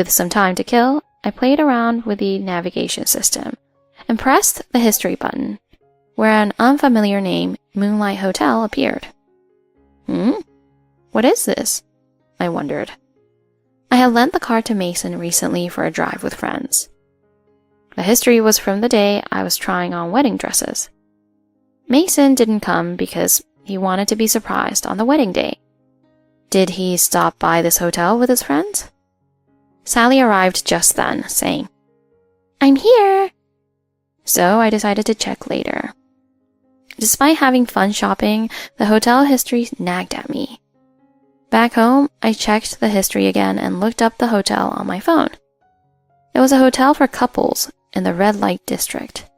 With some time to kill, I played around with the navigation system and pressed the history button, where an unfamiliar name, Moonlight Hotel, appeared. What is this? I wondered. I had lent the car to Mason recently for a drive with friends. The history was from the day I was trying on wedding dresses. Mason didn't come because he wanted to be surprised on the wedding day. Did he stop by this hotel with his friends? Sally arrived just then, saying, "I'm here." So I decided to check later. Despite having fun shopping, the hotel history nagged at me. Back home, I checked the history again and looked up the hotel on my phone. It was a hotel for couples in the red light district.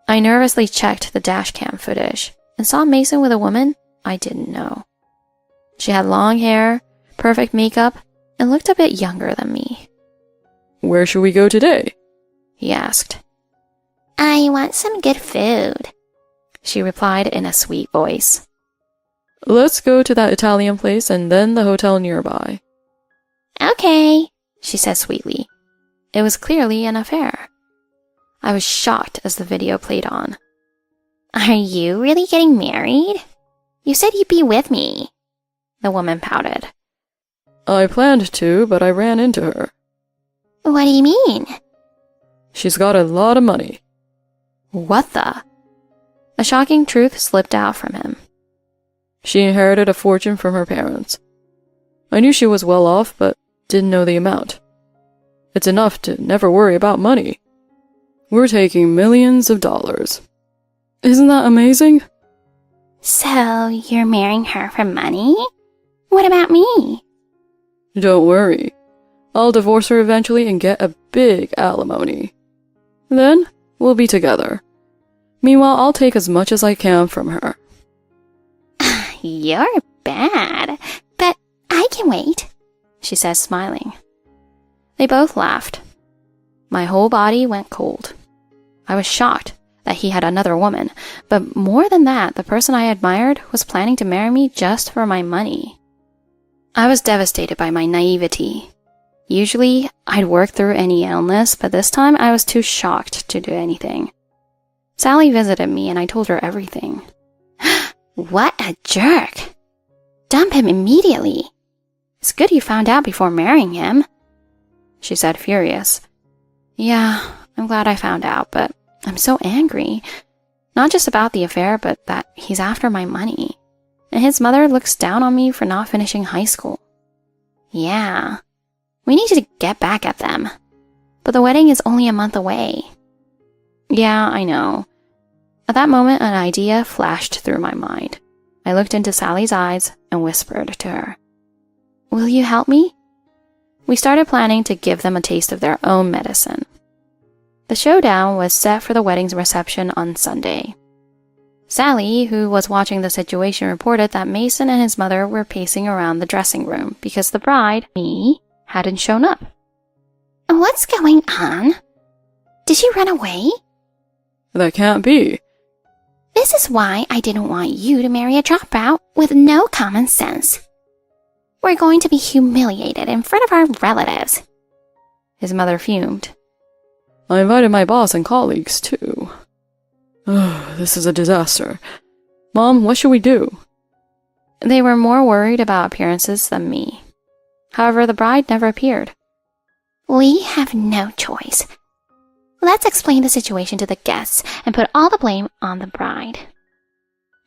I nervously checked the dashcam footage and saw Mason with a woman I didn't know. She had long hair, perfect makeup, and looked a bit younger than me. "Where should we go today?" he asked. "I want some good food," she replied in a sweet voice. "Let's go to that Italian place and then the hotel nearby." "Okay," she said sweetly. It was clearly an affair. I was shocked as the video played on. "Are you really getting married? You said you'd be with me," the woman pouted. "I planned to, but I ran into her." "What do you mean?" "She's got a lot of money." "What the?" A shocking truth slipped out from him. "She inherited a fortune from her parents. I knew she was well off, but didn't know the amount. It's enough to never worry about money. We're taking millions of dollars. Isn't that amazing?" "So you're marrying her for money? What about me?" "Don't worry. I'll divorce her eventually and get a big alimony. Then we'll be together. Meanwhile, I'll take as much as I can from her." "You're bad, but I can wait," she said, smiling. They both laughed. My whole body went cold. I was shocked that he had another woman, but more than that, the person I admired was planning to marry me just for my money. I was devastated by my naivety. Usually, I'd work through any illness, but this time I was too shocked to do anything. Sally visited me and I told her everything. "What a jerk! Dump him immediately. It's good you found out before marrying him," she said, furious. "Yeah, I'm glad I found out, but I'm so angry. Not just about the affair, but that he's after my money. And his mother looks down on me for not finishing high school. Yeah, we need to get back at them. But the wedding is only a month away." "Yeah, I know." At that moment, an idea flashed through my mind. I looked into Sally's eyes and whispered to her, "Will you help me?" We started planning to give them a taste of their own medicine. The showdown was set for the wedding's reception on Sunday. Sally, who was watching the situation, reported that Mason and his mother were pacing around the dressing room because the bride, me, hadn't shown up. "What's going on? Did she run away?" "That can't be." "This is why I didn't want you to marry a dropout with no common sense. We're going to be humiliated in front of our relatives." His mother fumed. "I invited my boss and colleagues, too. This is a disaster. Mom, what should we do?" They were more worried about appearances than me. However, the bride never appeared. "We have no choice. Let's explain the situation to the guests and put all the blame on the bride."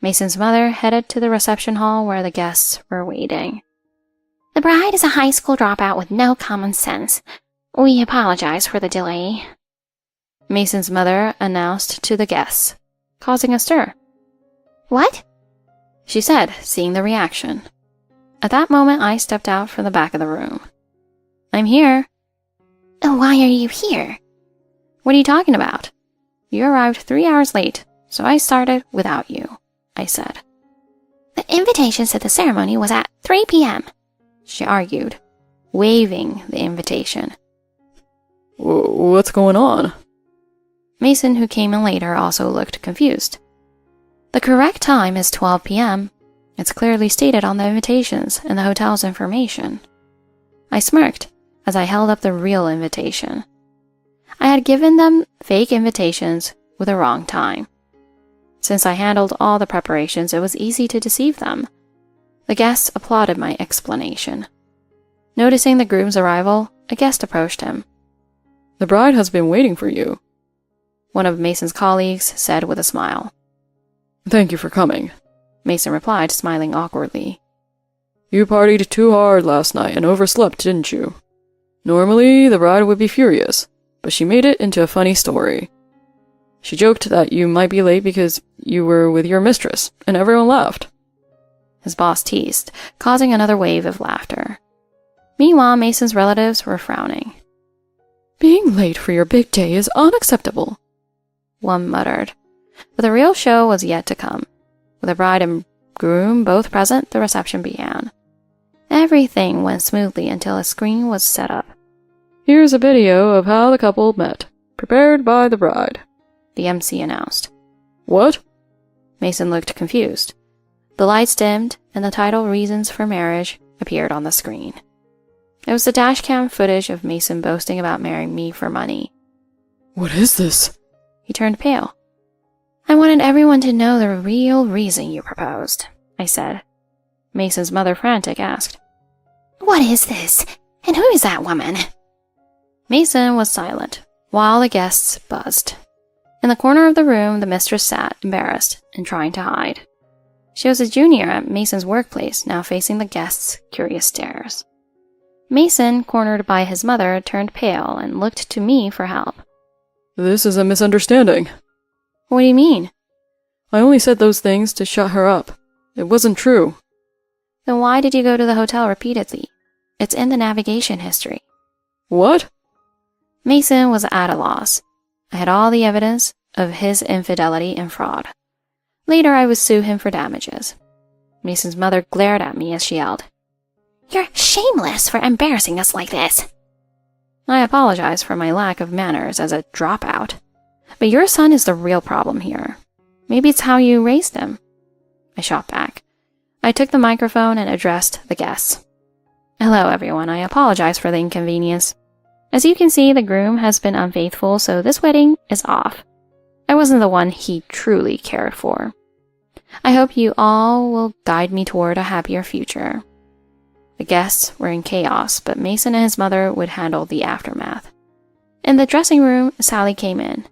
Mason's mother headed to the reception hall where the guests were waiting. "The bride is a high school dropout with no common sense. We apologize for the delay," Mason's mother announced to the guests, causing a stir. "What?" she said, seeing the reaction. At that moment, I stepped out from the back of the room. "I'm here." "Why are you here?" "What are you talking about? You arrived 3 hours late, so I started without you," I said. "The invitation said the ceremony was at 3 p.m., she argued, waving the invitation. "What's going on?" Mason, who came in later, also looked confused. "The correct time is 12 p.m. It's clearly stated on the invitations and the hotel's information." I smirked. as I held up the real invitation. I had given them fake invitations with the wrong time. Since I handled all the preparations, it was easy to deceive them. The guests applauded my explanation. Noticing the groom's arrival, a guest approached him. "The bride has been waiting for you," one of Mason's colleagues said with a smile. "Thank you for coming," Mason replied, smiling awkwardly. "You partied too hard last night and overslept, didn't you? Normally, the bride would be furious, but she made it into a funny story. She joked that you might be late because you were with your mistress, and everyone laughed." His boss teased, causing another wave of laughter. Meanwhile, Mason's relatives were frowning. "Being late for your big day is unacceptable," one muttered. But the real show was yet to come. With the bride and groom both present, the reception began. Everything went smoothly until a screen was set up. "Here's a video of how the couple met, prepared by the bride," the MC announced. "What?" Mason looked confused. The lights dimmed, and the title Reasons for Marriage appeared on the screen. It was the dashcam footage of Mason boasting about marrying me for money. "What is this?" He turned pale. "I wanted everyone to know the real reason you proposed," I said. Mason's mother, frantic, asked, "What is this? And who is that woman?" Mason was silent, while the guests buzzed. In the corner of the room, the mistress sat, embarrassed and trying to hide. She was a junior at Mason's workplace, now facing the guests' curious stares. Mason, cornered by his mother, turned pale and looked to me for help. "This is a misunderstanding." "What do you mean?" "I only said those things to shut her up. It wasn't true." "Then why did you go to the hotel repeatedly? It's in the navigation history." "What?" Mason was at a loss. I had all the evidence of his infidelity and fraud. Later, I would sue him for damages. Mason's mother glared at me as she yelled, "You're shameless for embarrassing us like this." I apologized for my lack of manners as a dropout. But your son is the real problem here. Maybe it's how you raised him. I shot back. I took the microphone and addressed the guests. "Hello, everyone. I apologize for the inconvenience. As you can see, the groom has been unfaithful, so this wedding is off. I wasn't the one he truly cared for. I hope you all will guide me toward a happier future." The guests were in chaos, but Mason and his mother would handle the aftermath. In the dressing room, Sally came in.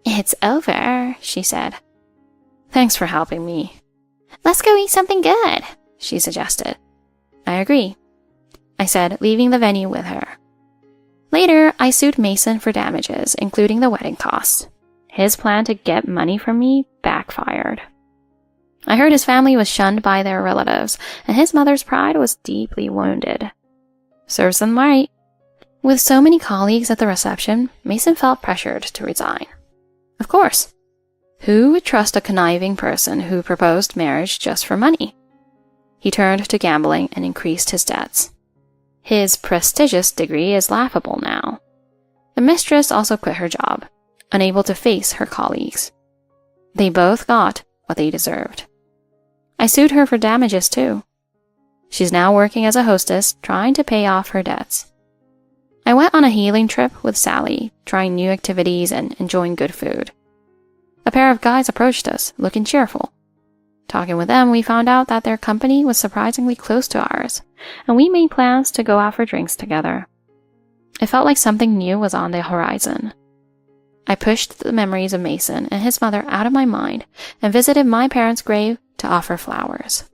"It's over," she said. "Thanks for helping me." "Let's go eat something good," she suggested. "I agree," I said, leaving the venue with her. Later, I sued Mason for damages, including the wedding costs. His plan to get money from me backfired. I heard his family was shunned by their relatives, and his mother's pride was deeply wounded. Serves them right. With so many colleagues at the reception, Mason felt pressured to resign. Of course. Who would trust a conniving person who proposed marriage just for money? He turned to gambling and increased his debts. His prestigious degree is laughable now. The mistress also quit her job, unable to face her colleagues. They both got what they deserved. I sued her for damages too. She's now working as a hostess, trying to pay off her debts. I went on a healing trip with Sally, trying new activities and enjoying good food. A pair of guys approached us, looking cheerful. Talking with them, we found out that their company was surprisingly close to ours, and we made plans to go out for drinks together. It felt like something new was on the horizon. I pushed the memories of Mason and his mother out of my mind and visited my parents' grave to offer flowers.